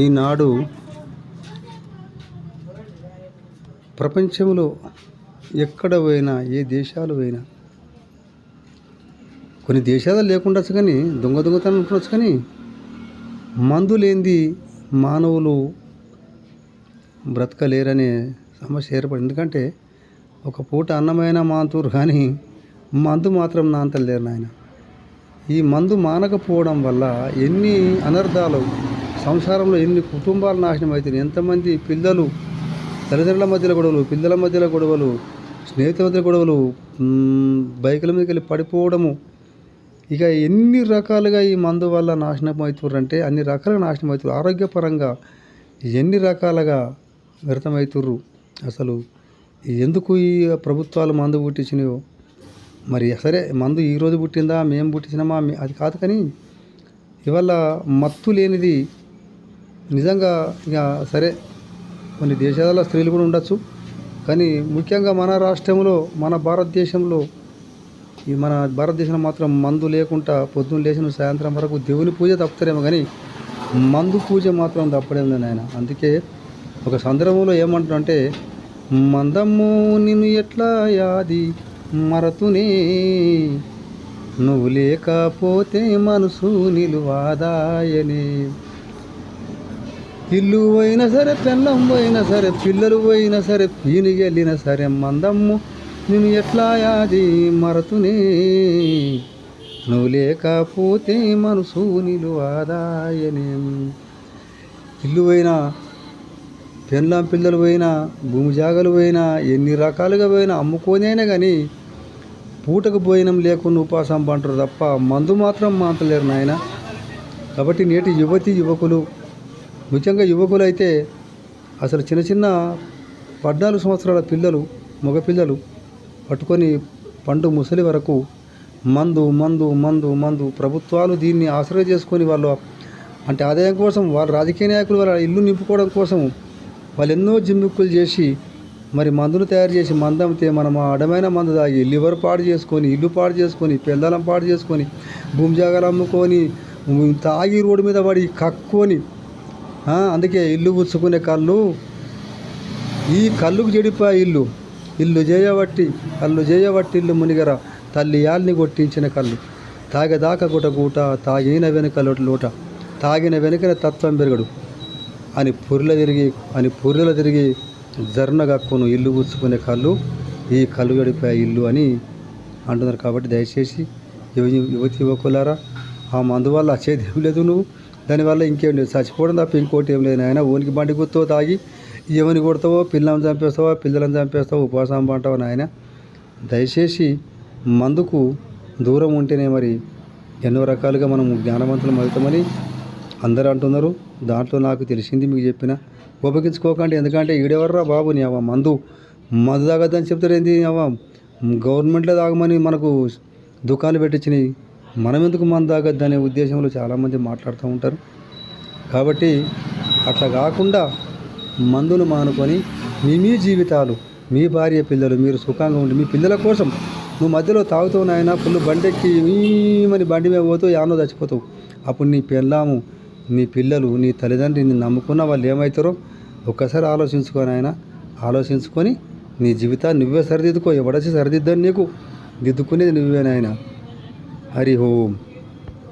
ఈనాడు ప్రపంచంలో ఎక్కడ పోయినా ఏ దేశాలు పోయినా కొన్ని దేశాలు లేకుండొచ్చు, కానీ దొంగతనం ఉండొచ్చు, కానీ మందు లేనిది మానవులు బ్రతకలేరనే సమస్య ఏర్పడింది. ఎందుకంటే ఒక పూట అన్నమైన మాంతురు, కానీ మందు మాత్రం నాంతలేరు నాయన. ఈ మందు మానకపోవడం వల్ల ఎన్ని అనర్థాలు, సంసారంలో ఎన్ని కుటుంబాలు నాశనం అవుతున్నాయి. ఎంతమంది పిల్లలు, తల్లిదండ్రుల మధ్యలో గొడవలు, పిల్లల మధ్యలో గొడవలు, స్నేహితుల మధ్య గొడవలు, బైకుల మీదకి వెళ్ళి పడిపోవడము, ఇక ఎన్ని రకాలుగా ఈ మందు వల్ల నాశనం అవుతుర్రంటే అన్ని రకాలుగా నాశనం అవుతుర్రు. ఆరోగ్యపరంగా ఎన్ని రకాలుగా వ్యర్థమవుతుర్రు. అసలు ఎందుకు ఈ ప్రభుత్వాలు మందు పుట్టించినాయో మరి. సరే, మందు ఈరోజు పుట్టిందా, మేము పుట్టించినామా, అది కాదు, కానీ ఇవాళ మత్తు లేనిది నిజంగా ఇక సరే కొన్ని దేశాలలో స్త్రీలు కూడా ఉండొచ్చు, కానీ ముఖ్యంగా మన రాష్ట్రంలో, మన భారతదేశంలో మాత్రం మందు లేకుండా పొద్దున్న లేచిన సాయంత్రం వరకు దేవుని పూజ తప్పుతారేమో, కానీ మందు పూజ మాత్రం తప్పడం లేదు ఆయన. అందుకే ఒక సందర్భంలో ఏమంటారంటే, మందమ్ము నిన్ను ఎట్లా యాది మరతునే, నువ్వు లేకపోతే మనసు నిలువాదాయనే. ఇల్లు పోయినా సరే, పెళ్ళం పోయినా సరే, పిల్లలు పోయినా సరే, పీనికి వెళ్ళినా సరే, మందమ్ము నేను ఎట్లా యాది మరతునే, నువ్వు లేకపోతే మనసు నిలువాదాయనే. ఇల్లు పోయినా, పెళ్ళం పిల్లలు పోయినా, భూమి జాగలు పోయినా, ఎన్ని రకాలుగా పోయినా, అమ్ముకొని అయినా కానీ పూటకు భోజనం లేకుండా ఉపాసం పంటారు తప్ప మందు మాత్రం మాంతలేరు నాయన. కాబట్టి నేటి యువకులు, ముఖ్యంగా యువకులు అయితే అసలు చిన్న చిన్న 14 సంవత్సరాల పిల్లలు, మగపిల్లలు పట్టుకొని పండు ముసలి వరకు మందు మందు మందు మందు. ప్రభుత్వాలు దీన్ని ఆశ్రయం చేసుకొని వాళ్ళు అంటే ఆదాయం కోసం, వాళ్ళ రాజకీయ నాయకులు వాళ్ళ ఇల్లు నింపుకోవడం కోసం వాళ్ళు ఎన్నో జిమ్మిక్కులు చేసి మరి మందును తయారు చేసి మందమితే మనం ఆ అడమైన మందు తాగి లివర్ పాడు చేసుకొని, ఇల్లు పాడు చేసుకొని, పెందలం పాడు చేసుకొని, భూమి జాగాలు అమ్ముకొని, తాగి రోడ్డు మీద పడి కక్కొని, అందుకే ఇల్లు పుచ్చుకునే కళ్ళు, ఈ కళ్ళుకు చెడిపోయే ఇల్లు చేయబట్టి ఇల్లు మునిగర, తల్లి యాల్ని కొట్టించిన కళ్ళు, తాగేదాకా గుట తాగిన వెనుక లోట, తాగిన వెనుకన తత్వం పెరగడు అని పొరిలో తిరిగి జర్న కక్కును ఇల్లు పుచ్చుకునే కళ్ళు, ఈ కళ్ళు గడిపోయే ఇల్లు అని అంటున్నారు. కాబట్టి దయచేసి యువకులారా, ఆ మందు వల్ల వచ్చేది ఏం లేదు, నువ్వు దానివల్ల ఇంకేం లేదు, చచ్చిపోవడం తప్ప ఇంకోటి ఏం లేదు నాయన. ఓనికి బండి గుర్తో తాగి ఎవరిని కొడతావో, పిల్లలను చంపేస్తావో, పిల్లలను చంపేస్తావో, ఉపవాసం పంటావో నాయన. దయచేసి మందుకు దూరం ఉంటేనే మరి ఎన్నో రకాలుగా మనం జ్ఞానవంతులం అవుతామని అందరూ అంటున్నారు. దాంట్లో నాకు తెలిసింది మీకు చెప్పిన. ఉపయోగించుకోకండి, ఎందుకంటే ఈడెవర్రా బాబు నీ అవ్వ మందు తాగద్దని చెప్తారు. ఏంది అవ్వ, గవర్నమెంట్లో తాగమని మనకు దుకాణాలు పెట్టించినాయి, మనం ఎందుకు మందు తాగొద్దనే ఉద్దేశంలో చాలామంది మాట్లాడుతూ ఉంటారు. కాబట్టి అట్లా కాకుండా మందును మానుకొని మీ జీవితాలు, మీ భార్య పిల్లలు మీరు సుఖంగా ఉండి, మీ పిల్లల కోసం నువ్వు మధ్యలో తాగుతావు నాయన, ఫుల్ బండెక్కి మీమని బండి మీద పోతావు, యానో చచ్చిపోతావు. అప్పుడు నీ పెళ్ళాము, నీ పిల్లలు, నీ తల్లిదండ్రులు నమ్ముకున్న వాళ్ళు ఏమవుతారో ఒక్కసారి ఆలోచించుకొని ఆయన, ఆలోచించుకొని నీ జీవితాన్ని నువ్వే సరిదిద్దుకో. ఎవడొచ్చి సరిదిద్దని నీకు దిద్దుకునేది నువ్వేనాయన. హరి ఓం.